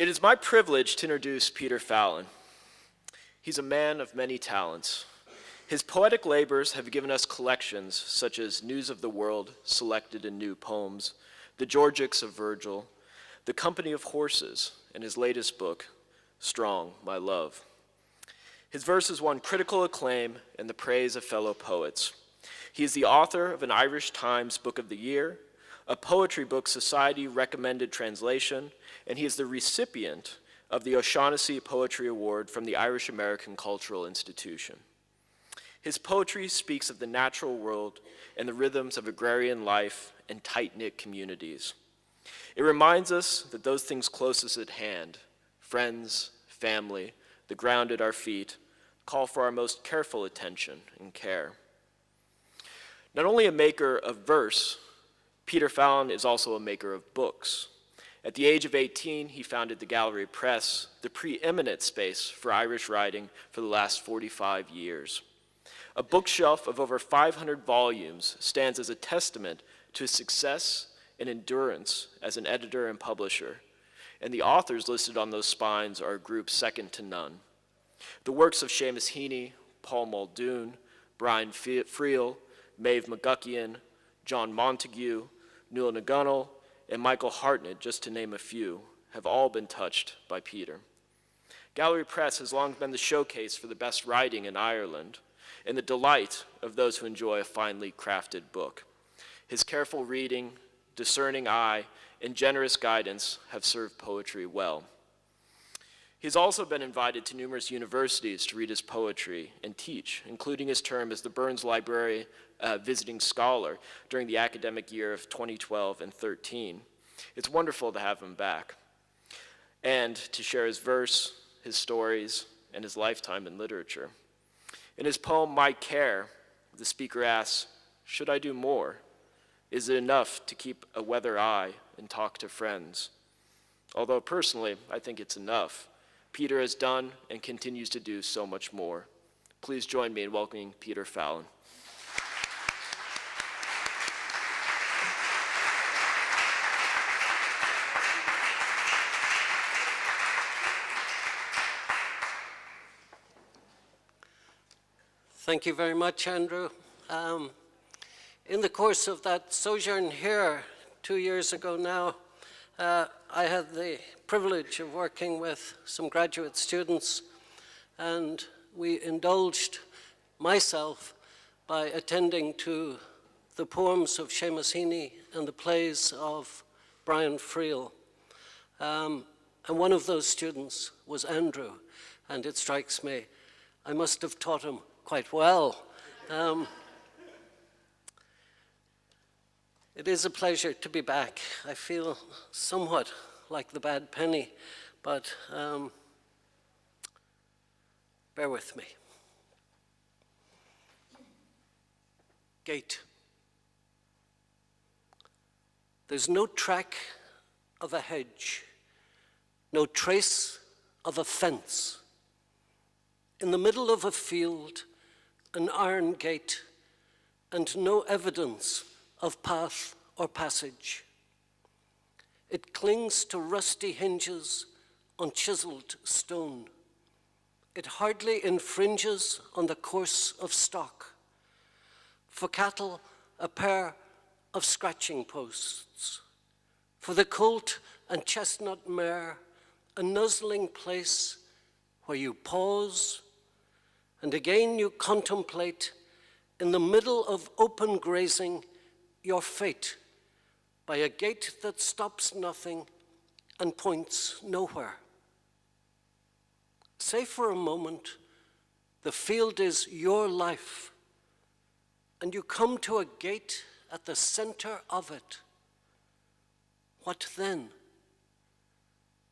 It is my privilege to introduce Peter Fallon. He's a man of many talents. His poetic labors have given us collections such as News of the World, Selected in New Poems, the Georgics of Virgil, The Company of Horses, and his latest book, Strong, My Love. His verses won critical acclaim and the praise of fellow poets. He is the author of an Irish Times Book of the Year, a Poetry Book Society recommended translation, and he is the recipient of the O'Shaughnessy Poetry Award from the Irish American Cultural Institution. His poetry speaks of the natural world and the rhythms of agrarian life and tight-knit communities. It reminds us that those things closest at hand, friends, family, the ground at our feet, call for our most careful attention and care. Not only a maker of verse, Peter Fallon is also a maker of books. At the age of 18, he founded the Gallery Press, the preeminent space for Irish writing for the last 45 years. A bookshelf of over 500 volumes stands as a testament to his success and endurance as an editor and publisher, and the authors listed on those spines are a group second to none. The works of Seamus Heaney, Paul Muldoon, Brian Friel, Medbh McGuckian, John Montague, Nuala Nagunnal, and Michael Hartnett, just to name a few, have all been touched by Peter. Gallery Press has long been the showcase for the best writing in Ireland and the delight of those who enjoy a finely crafted book. His careful reading, discerning eye, and generous guidance have served poetry well. He's also been invited to numerous universities to read his poetry and teach, including his term as the Burns Library visiting scholar during the academic year of 2012 and 13. It's wonderful to have him back and to share his verse, his stories, and his lifetime in literature. In his poem, My Care, the speaker asks, should I do more? Is it enough to keep a weather eye and talk to friends? Although personally, I think it's enough. Peter has done and continues to do so much more. Please join me in welcoming Peter Fallon. Thank you very much, Andrew. In the course of that sojourn here 2 years ago now, I had the privilege of working with some graduate students, and we indulged myself by attending to the poems of Seamus Heaney and the plays of Brian Friel. And one of those students was Andrew, and it strikes me, I must have taught him quite well. It is a pleasure to be back. I feel somewhat like the bad penny, but bear with me. Gate. There's no track of a hedge, no trace of a fence. In the middle of a field, an iron gate, and no evidence of path or passage. It clings to rusty hinges on chiseled stone. It hardly infringes on the course of stock. For cattle, a pair of scratching posts. For the colt and chestnut mare, a nuzzling place where you pause, and again you contemplate, in the middle of open grazing, your fate by a gate that stops nothing and points nowhere. Say for a moment, the field is your life, and you come to a gate at the center of it. What then?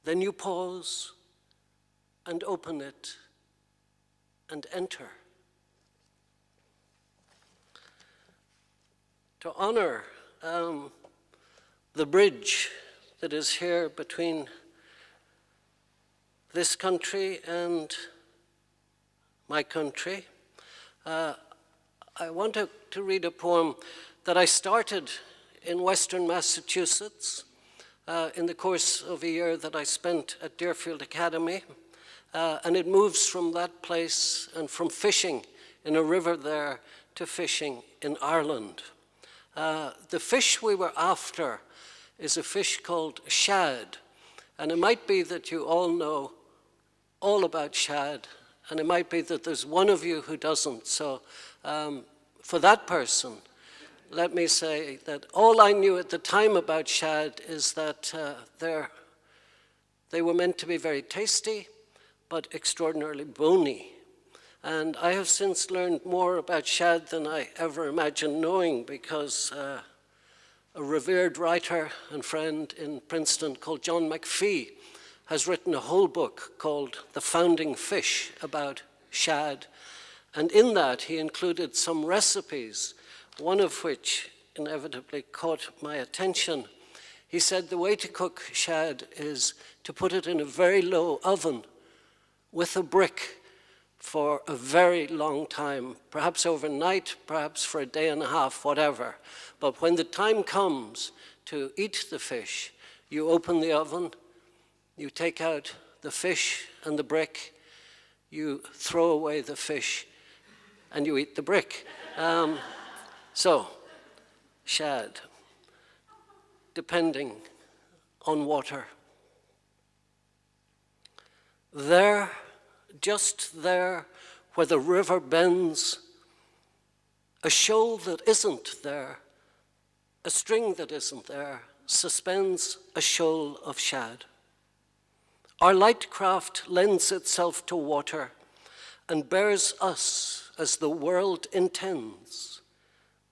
Then you pause and open it and enter. To honor the bridge that is here between this country and my country, I wanted to read a poem that I started in Western Massachusetts in the course of a year that I spent at Deerfield Academy. And it moves from that place and from fishing in a river there to fishing in Ireland. The fish we were after is a fish called shad. And it might be that you all know all about shad, and it might be that there's one of you who doesn't. So for that person, let me say that all I knew at the time about shad is that they were meant to be very tasty, but extraordinarily bony. And I have since learned more about shad than I ever imagined knowing, because a revered writer and friend in Princeton called John McPhee has written a whole book called The Founding Fish about shad. And in that he included some recipes, one of which inevitably caught my attention. He said the way to cook shad is to put it in a very low oven with a brick for a very long time, perhaps overnight, perhaps for a day and a half, whatever. But when the time comes to eat the fish, you open the oven, you take out the fish and the brick, you throw away the fish, and you eat the brick. So, shad, depending on water. There, just there, where the river bends, a shoal that isn't there, a string that isn't there, suspends a shoal of shad. Our light craft lends itself to water and bears us as the world intends,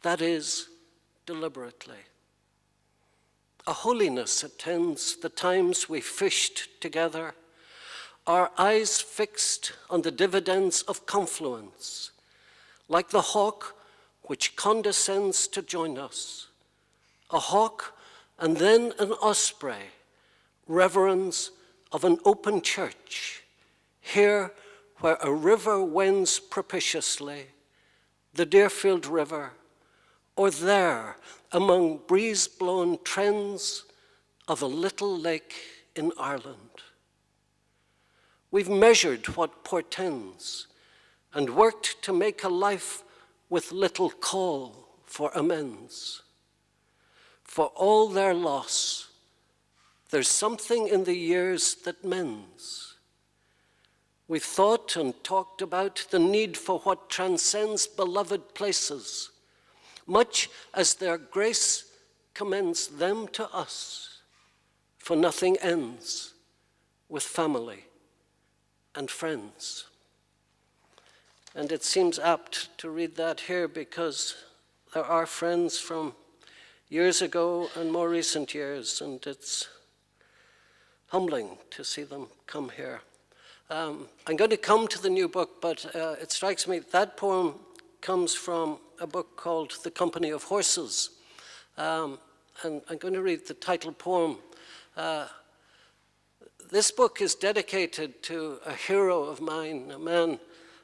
that is, deliberately. A holiness attends the times we fished together, our eyes fixed on the dividends of confluence, like the hawk which condescends to join us. A hawk and then an osprey, reverence of an open church, here where a river wends propitiously, the Deerfield River, or there among breeze-blown trends of a little lake in Ireland. We've measured what portends and worked to make a life with little call for amends. For all their loss, there's something in the years that mends. We've thought and talked about the need for what transcends beloved places, much as their grace commends them to us, for nothing ends with family and friends. And it seems apt to read that here because there are friends from years ago and more recent years, and it's humbling to see them come here. I'm going to come to the new book, but it strikes me that poem comes from a book called The Company of Horses. And I'm going to read the title poem. This book is dedicated to a hero of mine, a man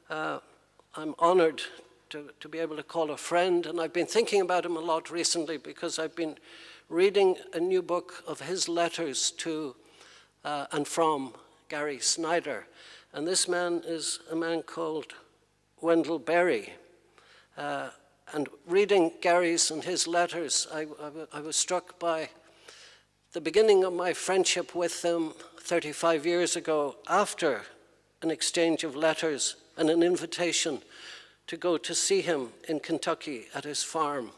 I'm honored to be able to call a friend, and I've been thinking about him a lot recently because I've been reading a new book of his letters to and from Gary Snyder. And this man is a man called Wendell Berry. And reading Gary's and his letters, I was struck by the beginning of my friendship with him 35 years ago, after an exchange of letters and an invitation to go to see him in Kentucky at his farm.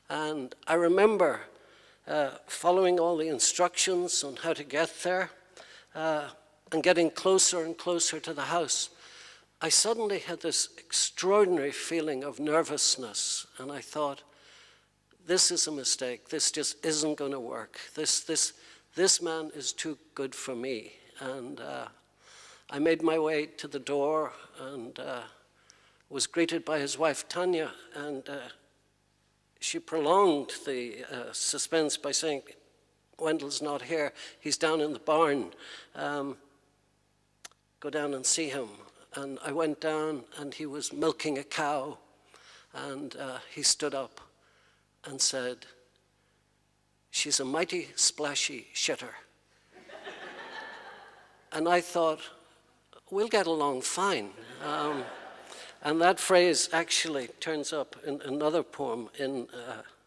And I remember following all the instructions on how to get there and getting closer and closer to the house. I suddenly had this extraordinary feeling of nervousness, and I thought, this is a mistake. This just isn't going to work. This man is too good for me. And I made my way to the door and was greeted by his wife, Tanya, and she prolonged the suspense by saying, Wendell's not here. He's down in the barn. Go down and see him. And I went down, and he was milking a cow, and he stood up and said, she's a mighty splashy shitter. And I thought, we'll get along fine. And that phrase actually turns up in another poem in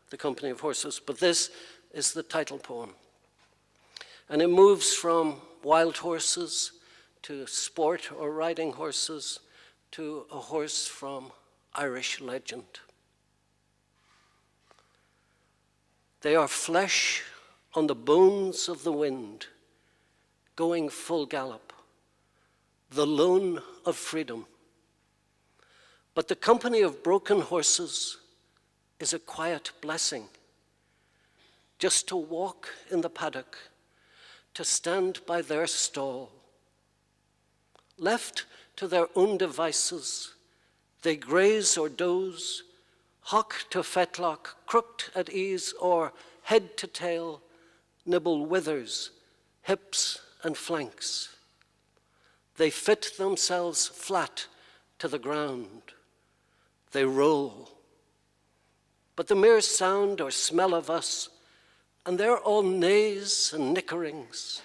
The Company of Horses, but this is the title poem. And it moves from wild horses to sport or riding horses to a horse from Irish legend. They are flesh on the bones of the wind, going full gallop, the loan of freedom. But the company of broken horses is a quiet blessing. Just to walk in the paddock, to stand by their stall. Left to their own devices, they graze or doze, hock to fetlock, crooked at ease, or head to tail, nibble withers, hips and flanks. They fit themselves flat to the ground. They roll. But the mere sound or smell of us, and they're all neighs and nickerings,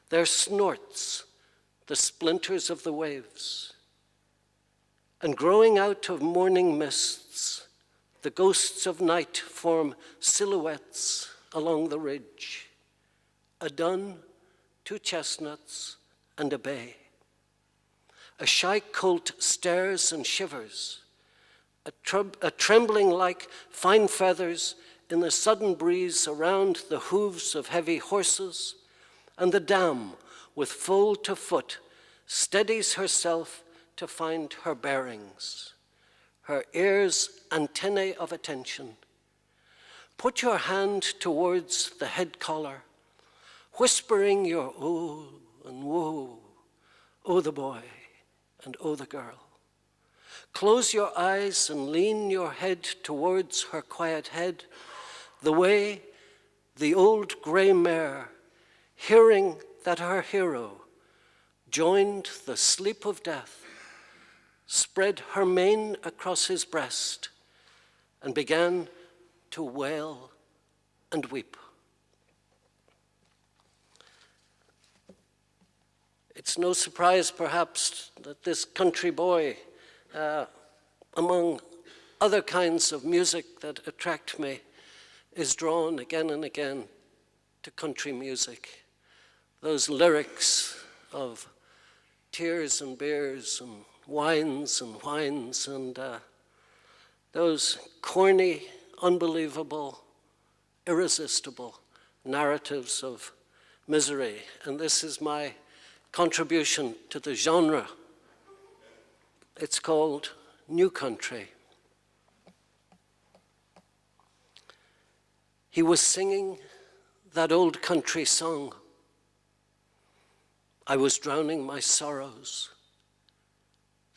their snorts, the splinters of the waves. And growing out of morning mists, the ghosts of night form silhouettes along the ridge. A dun, 2 chestnuts, and a bay. A shy colt stares and shivers, a trembling like fine feathers in the sudden breeze around the hooves of heavy horses, and the dam, with foal to foot, steadies herself to find her bearings, her ears antennae of attention. Put your hand towards the head collar, whispering your oh and whoa, oh the boy and oh the girl. Close your eyes and lean your head towards her quiet head, the way the old grey mare, hearing that her hero joined the sleep of death, spread her mane across his breast and began to wail and weep. It's no surprise, perhaps, that this country boy, among other kinds of music that attract me, is drawn again and again to country music. Those lyrics of tears and beers and wines and those corny, unbelievable, irresistible narratives of misery. And this is my contribution to the genre. It's called New Country. He was singing that old country song. I was drowning my sorrows.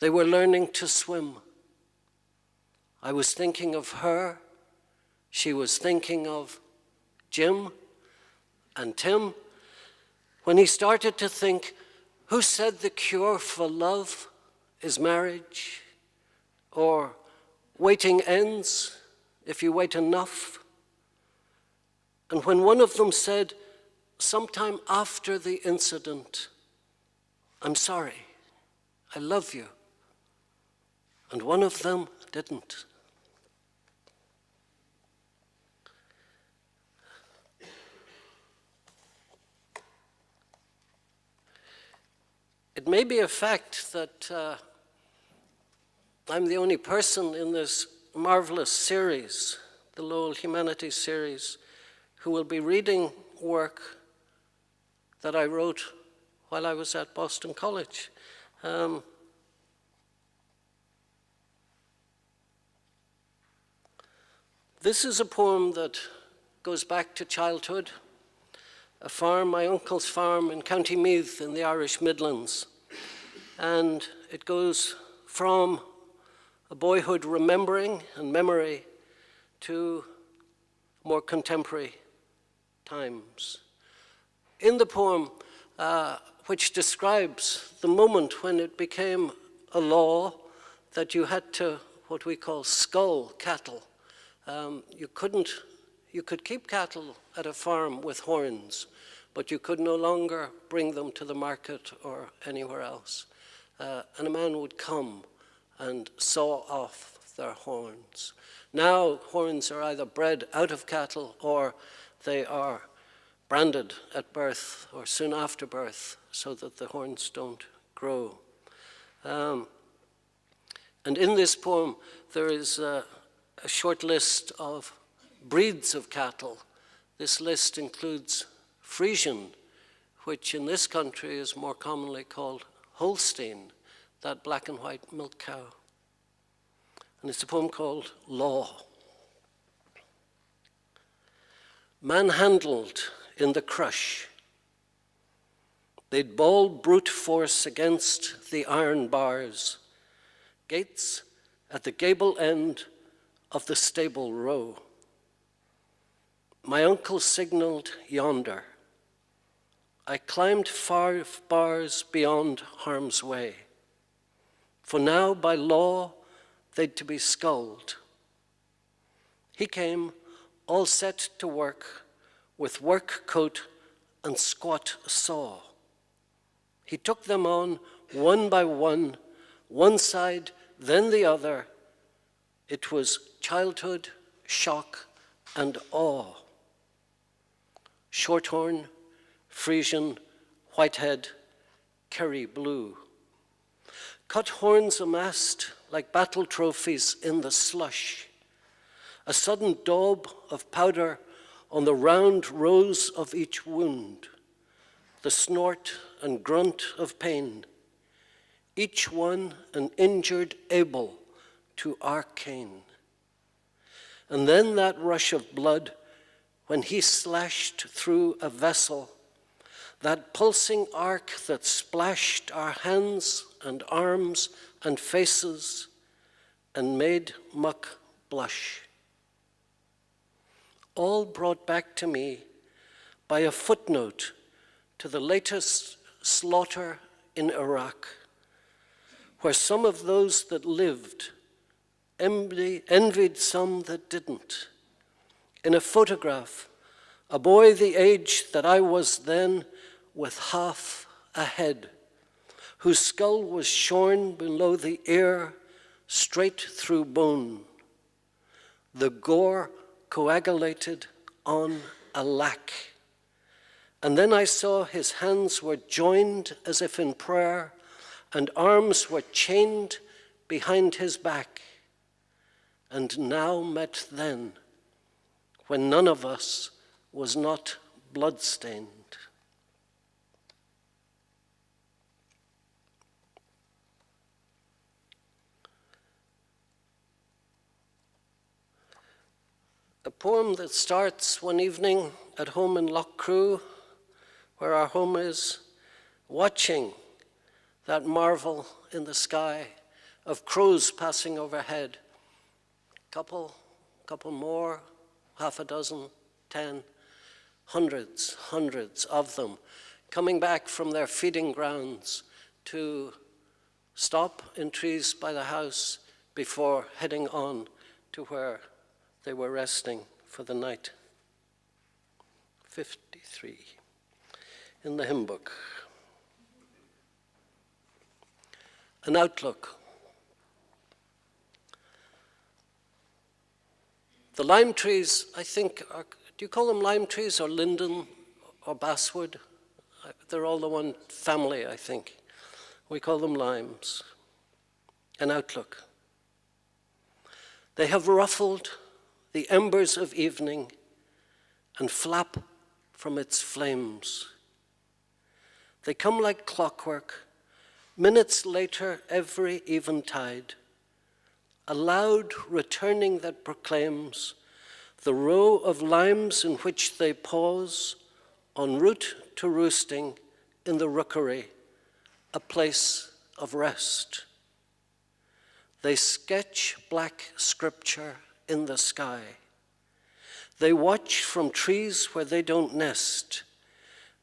They were learning to swim. I was thinking of her. She was thinking of Jim and Tim. When he started to think, who said the cure for love is marriage? Or waiting ends if you wait enough? And when one of them said, sometime after the incident, I'm sorry, I love you. And one of them didn't. It may be a fact that I'm the only person in this marvelous series, the Lowell Humanities series, who will be reading work that I wrote while I was at Boston College. This is a poem that goes back to childhood, a farm, my uncle's farm in County Meath in the Irish Midlands. And it goes from a boyhood remembering and memory to more contemporary times. In the poem, which describes the moment when it became a law that you had to, what we call, skull cattle. You couldn't you could keep cattle at a farm with horns, but you could no longer bring them to the market or anywhere else. And a man would come and saw off their horns. Now, horns are either bred out of cattle or they are branded at birth or soon after birth so that the horns don't grow. And in this poem, there is a short list of breeds of cattle. This list includes Frisian, which in this country is more commonly called Holstein, that black and white milk cow. And it's a poem called Law. Manhandled in the crush, they'd bawl brute force against the iron bars, gates at the gable end of the stable row. My uncle signaled yonder. I climbed 5 bars beyond harm's way, for now by law they'd to be sculled. He came all set to work with work coat and squat saw. He took them on one by one side, then the other. It was childhood, shock, and awe. Shorthorn, Frisian, Whitehead, Kerry Blue. Cut horns amassed like battle trophies in the slush. A sudden daub of powder on the round rows of each wound. The snort and grunt of pain. Each one an injured able to arcane. And then that rush of blood when he slashed through a vessel, that pulsing arc that splashed our hands and arms and faces and made muck blush. All brought back to me by a footnote to the latest slaughter in Iraq, where some of those that lived envied some that didn't. In a photograph, a boy the age that I was then, with half a head, whose skull was shorn below the ear, straight through bone. The gore coagulated on a lac. And then I saw his hands were joined as if in prayer, and arms were chained behind his back. And now met then, when none of us was not bloodstained. A poem that starts one evening at home in Loughcrew, where our home is, watching that marvel in the sky of crows passing overhead. Couple more, half a dozen, 10, hundreds of them coming back from their feeding grounds to stop in trees by the house before heading on to where they were resting for the night. 53 in the hymn book. An outlook. The lime trees, I think, do you call them lime trees or linden or basswood? They're all the one family, I think. We call them limes. An outlook. They have ruffled the embers of evening and flap from its flames. They come like clockwork, minutes later every eventide, a loud returning that proclaims the row of limes in which they pause en route to roosting in the rookery, a place of rest. They sketch black scripture in the sky. They watch from trees where they don't nest,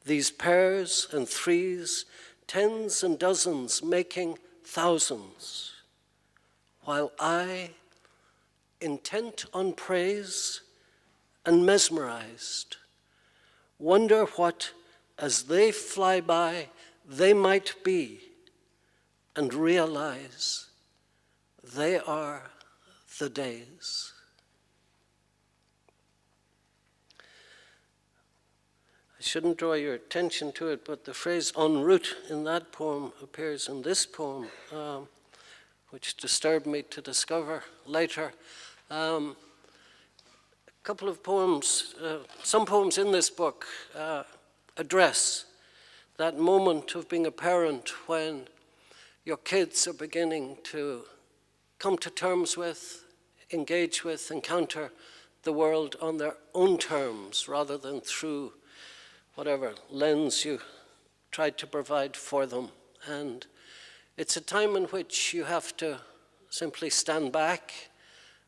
these pairs and threes, tens and dozens making thousands, while I, intent on praise and mesmerized, wonder what, as they fly by, they might be, and realize they are the days. I shouldn't draw your attention to it, but the phrase en route in that poem appears in this poem, which disturbed me to discover later. A couple of poems, some poems in this book address that moment of being a parent when your kids are beginning to come to terms with, engage with, encounter the world on their own terms rather than through whatever lens you tried to provide for them. And it's a time in which you have to simply stand back,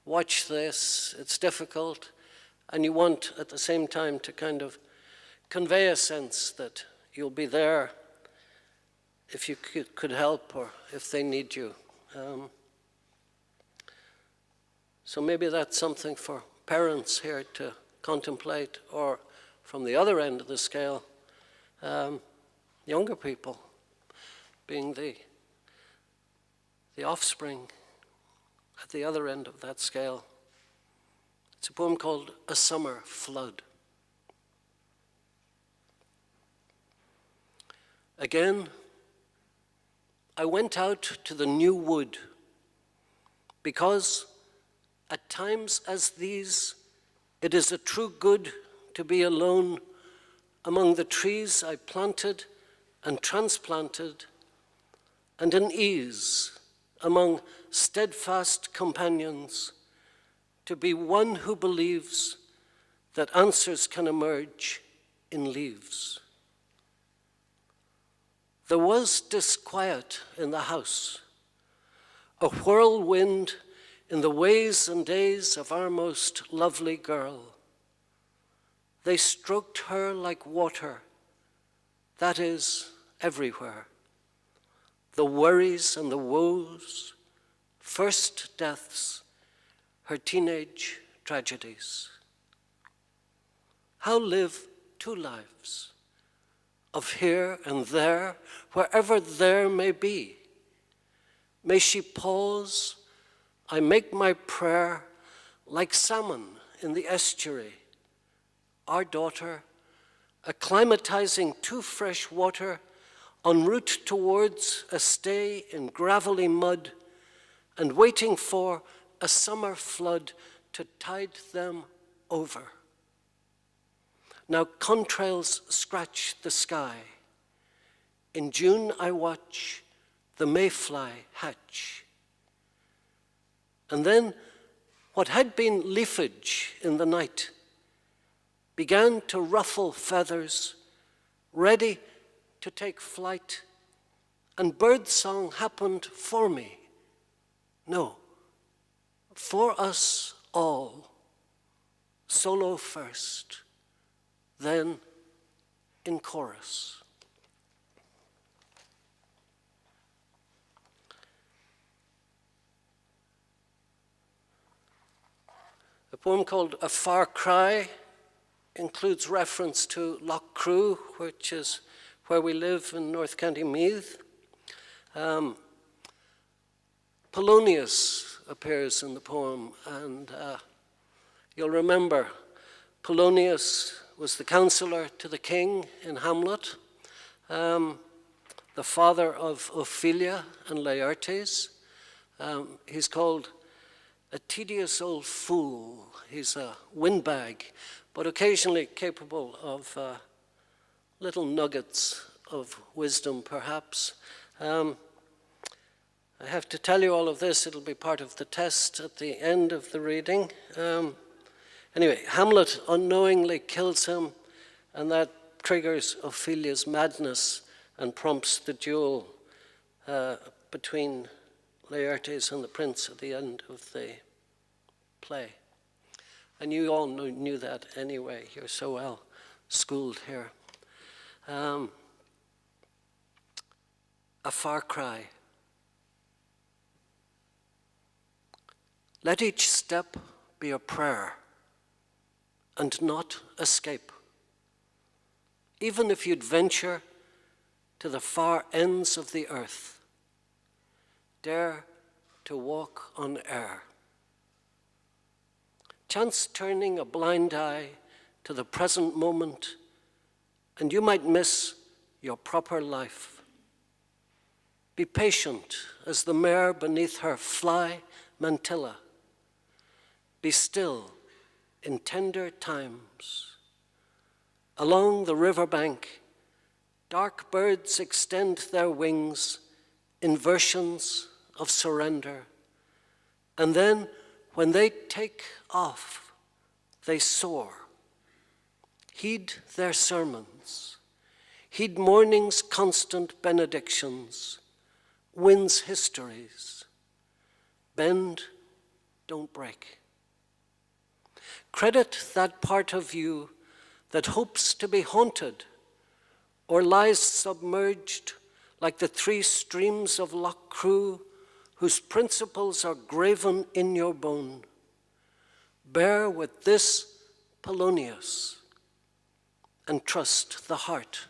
watch this, it's difficult, and you want at the same time to kind of convey a sense that you'll be there if you could help or if they need you. So maybe that's something for parents here to contemplate, or from the other end of the scale, younger people being the offspring at the other end of that scale. It's a poem called A Summer Flood. Again, I went out to the new wood because at times as these, it is a true good to be alone among the trees I planted and transplanted, and an ease among steadfast companions, to be one who believes that answers can emerge in leaves. There was disquiet in the house, a whirlwind in the ways and days of our most lovely girl. They stroked her like water, that is, everywhere. The worries and the woes, first deaths, her teenage tragedies. How live two lives, of here and there, wherever there may be? May she pause, I make my prayer, like salmon in the estuary. Our daughter, acclimatizing to fresh water, en route towards a stay in gravelly mud, and waiting for a summer flood to tide them over. Now contrails scratch the sky. In June I watch the mayfly hatch. And then what had been leafage in the night began to ruffle feathers, ready to take flight, and birdsong happened for me. No, for us all, solo first, then in chorus. A poem called A Far Cry includes reference to Loughcrew, which is where we live in North County Meath. Polonius appears in the poem, and you'll remember Polonius was the counselor to the king in Hamlet, the father of Ophelia and Laertes. He's called a tedious old fool. He's a windbag, but occasionally capable of little nuggets of wisdom, perhaps. I have to tell you all of this. It'll be part of the test at the end of the reading. Anyway, Hamlet unknowingly kills him, and that triggers Ophelia's madness and prompts the duel between Laertes and the prince at the end of the play. And you all knew that anyway. You're so well schooled here. A Far Cry. Let each step be a prayer, and not escape. Even if you'd venture to the far ends of the earth, dare to walk on air. Chance turning a blind eye to the present moment, and you might miss your proper life. Be patient as the mare beneath her fly mantilla. Be still in tender times. Along the riverbank, dark birds extend their wings in versions of surrender. And then, when they take off, they soar. Heed their sermons. Heed morning's constant benedictions, wind's histories. Bend, don't break. Credit that part of you that hopes to be haunted or lies submerged like the three streams of Loughcrew, whose principles are graven in your bone. Bear with this Polonius and trust the heart.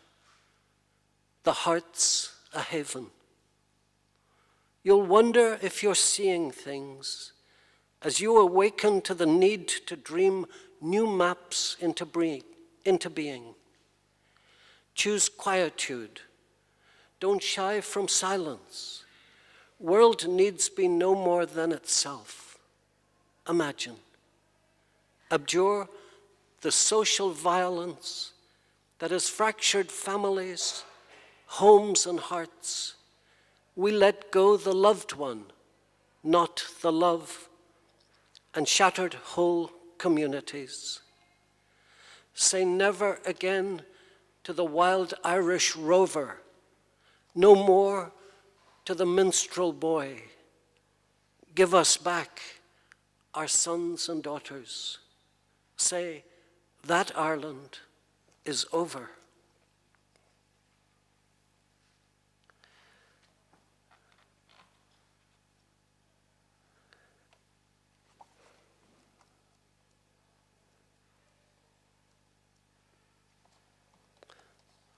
The heart's a haven. You'll wonder if you're seeing things as you awaken to the need to dream new maps into being. Choose quietude. Don't shy from silence. World needs be no more than itself. Imagine. Abjure the social violence that has fractured families, homes, and hearts. We let go the loved one, not the love, and shattered whole communities. Say never again to the wild Irish rover, no more to the minstrel boy. Give us back our sons and daughters. Say, that Ireland is over.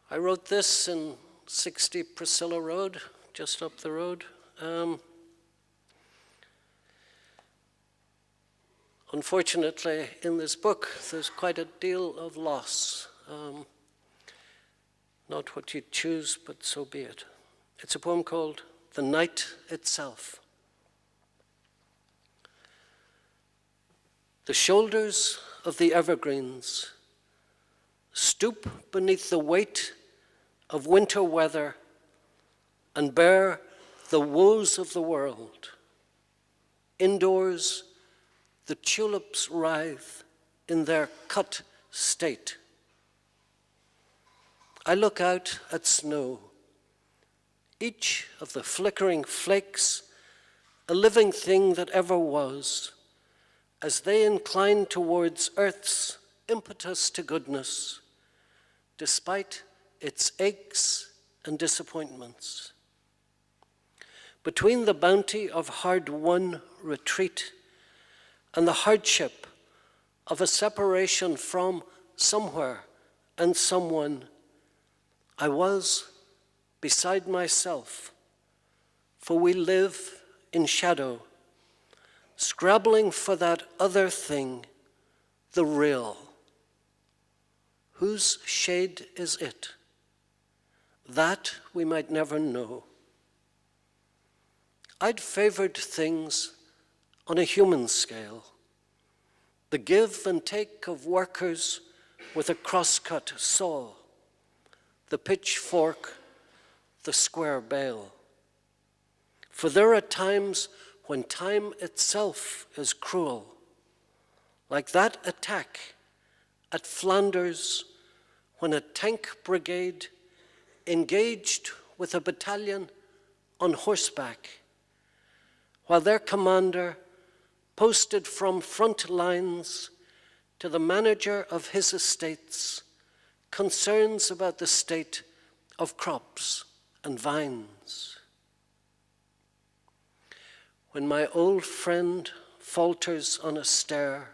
I wrote this in 60 Priscilla Road, just up the road. Unfortunately, in this book, there's quite a deal of loss. Not what you'd choose, but so be it. It's a poem called The Night Itself. The shoulders of the evergreens stoop beneath the weight of winter weather and bear the woes of the world. Indoors, the tulips writhe in their cut state. I look out at snow, each of the flickering flakes a living thing that ever was, as they incline towards earth's impetus to goodness, despite its aches and disappointments. Between the bounty of hard-won retreat and the hardship of a separation from somewhere and someone, I was beside myself, for we live in shadow, scrabbling for that other thing, the real. Whose shade is it? That we might never know. I'd favored things on a human scale, the give and take of workers with a crosscut saw, the pitchfork, the square bale. For there are times when time itself is cruel, like that attack at Flanders when a tank brigade engaged with a battalion on horseback, while their commander posted from front lines to the manager of his estates concerns about the state of crops and vines. When my old friend falters on a stair,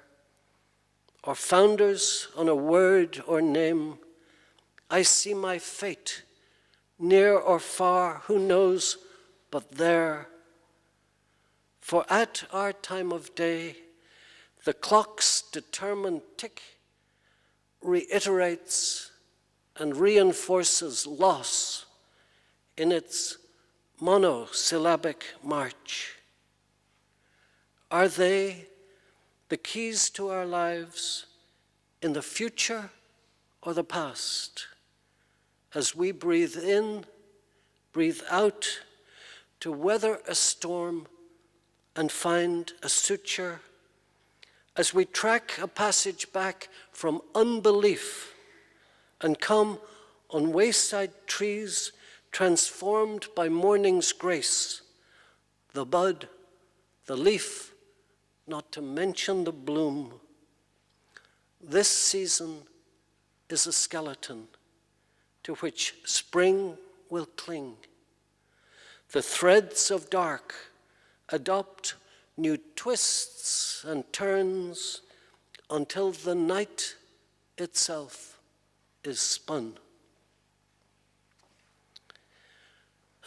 or founders on a word or name. I see my fate, near or far, who knows, but there. For at our time of day, the clock's determined tick reiterates and reinforces loss in its monosyllabic march. Are they the keys to our lives in the future or the past? As we breathe in, breathe out, to weather a storm and find a suture, as we track a passage back from unbelief and come on wayside trees transformed by morning's grace, the bud, the leaf, not to mention the bloom. This season is a skeleton to which spring will cling. The threads of dark adopt new twists and turns until the night itself is spun.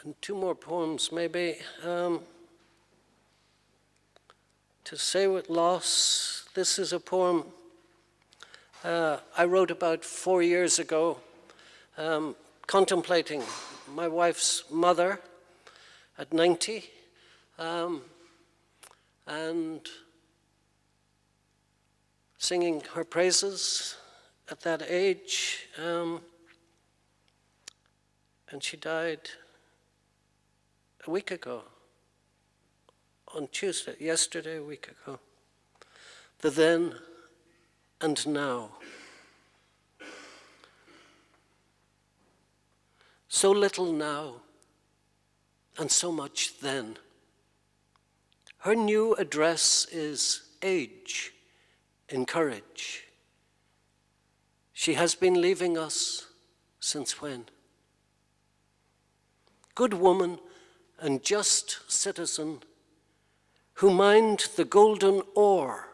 And two more poems, maybe. To Say With Loss, this is a poem I wrote about 4 years ago, contemplating my wife's mother at 90, and singing her praises at that age. And she died a week ago, on Tuesday, yesterday, a week ago. The then and now. So little now, and so much then. Her new address is age in courage. She has been leaving us since when? Good woman and just citizen who mined the golden ore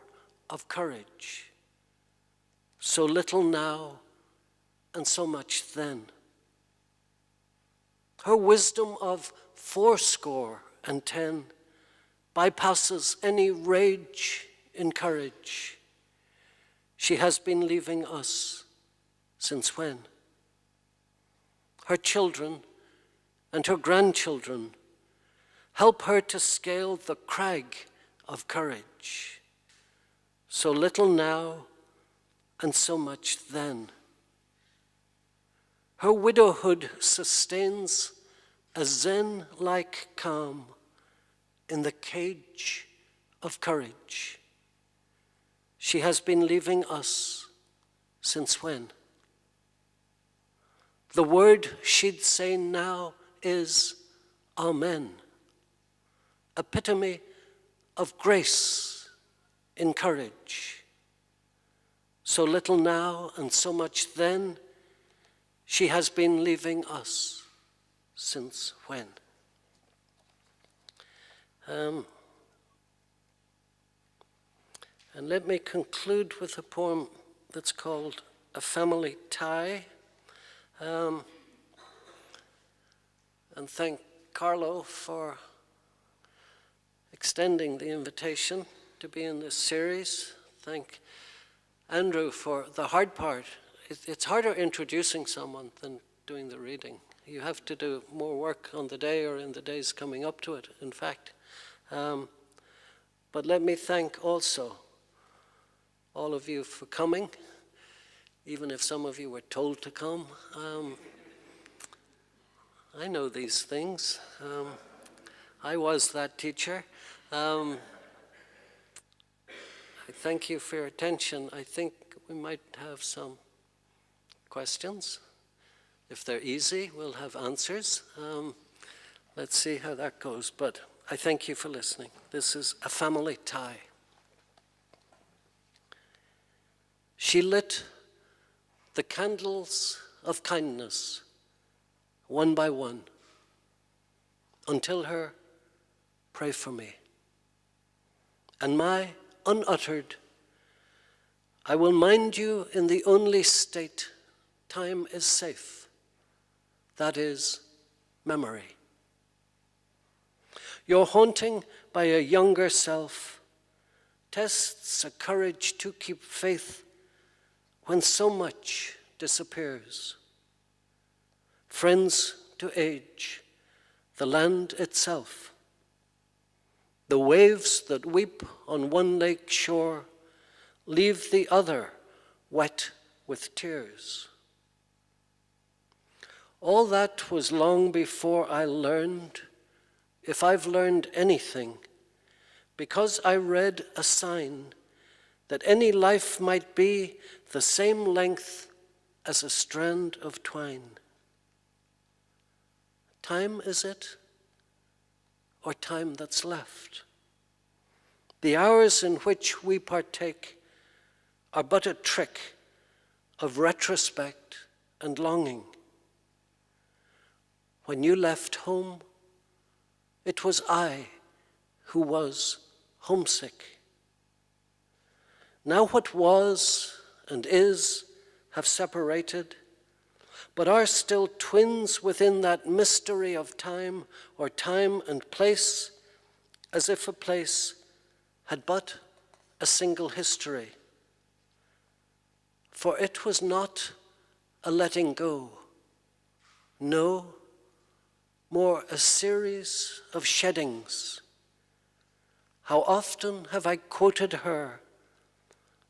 of courage. So little now and so much then. Her wisdom of 80 bypasses any rage in courage. She has been leaving us since when? Her children and her grandchildren help her to scale the crag of courage. So little now and so much then. Her widowhood sustains a zen-like calm in the cage of courage. She has been leaving us since when? The word she'd say now is Amen, epitome of grace in courage. So little now and so much then, she has been leaving us since when? And let me conclude with a poem that's called A Family Tie. And thank Carlo for extending the invitation to be in this series. Thank Andrew for the hard part. It's harder introducing someone than doing the reading. You have to do more work on the day or in the days coming up to it, in fact. But let me thank also all of you for coming, even if some of you were told to come. I know these things. I was that teacher. I thank you for your attention. I think we might have some questions. If they're easy, we'll have answers. Let's see how that goes. But I thank you for listening. This is A Family Tie. She lit the candles of kindness one by one until her pray for me. And my unuttered, I will mind you in the only state time is safe, that is, memory. Your haunting by a younger self tests a courage to keep faith when so much disappears. Friends to age, the land itself, the waves that weep on one lake shore leave the other wet with tears. All that was long before I learned, if I've learned anything, because I read a sign that any life might be the same length as a strand of twine. Time, is it? Or time that's left? The hours in which we partake are but a trick of retrospect and longing. When you left home, it was I who was homesick. Now what was and is have separated, but are still twins within that mystery of time, or time and place, as if a place had but a single history. For it was not a letting go, no, more a series of sheddings. How often have I quoted her,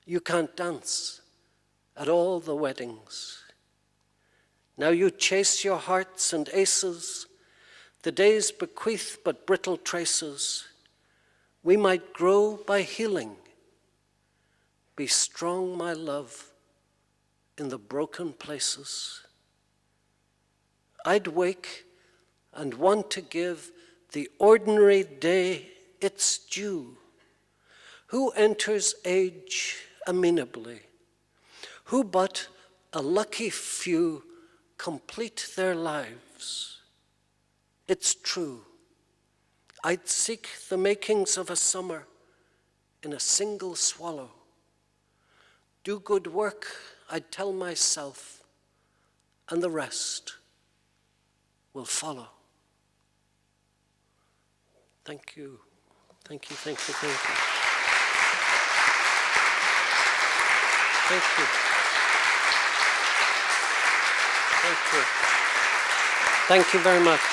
"You can't dance at all the weddings." Now you chase your hearts and aces, the days bequeath but brittle traces. We might grow by healing. Be strong, my love, in the broken places. I'd wake and want to give the ordinary day its due. Who enters age amenably? Who but a lucky few complete their lives? It's true. I'd seek the makings of a summer in a single swallow. Do good work, I'd tell myself, and the rest will follow. Thank you. Thank you, thank you, thank you. Thank you. Thank you. Thank you very much.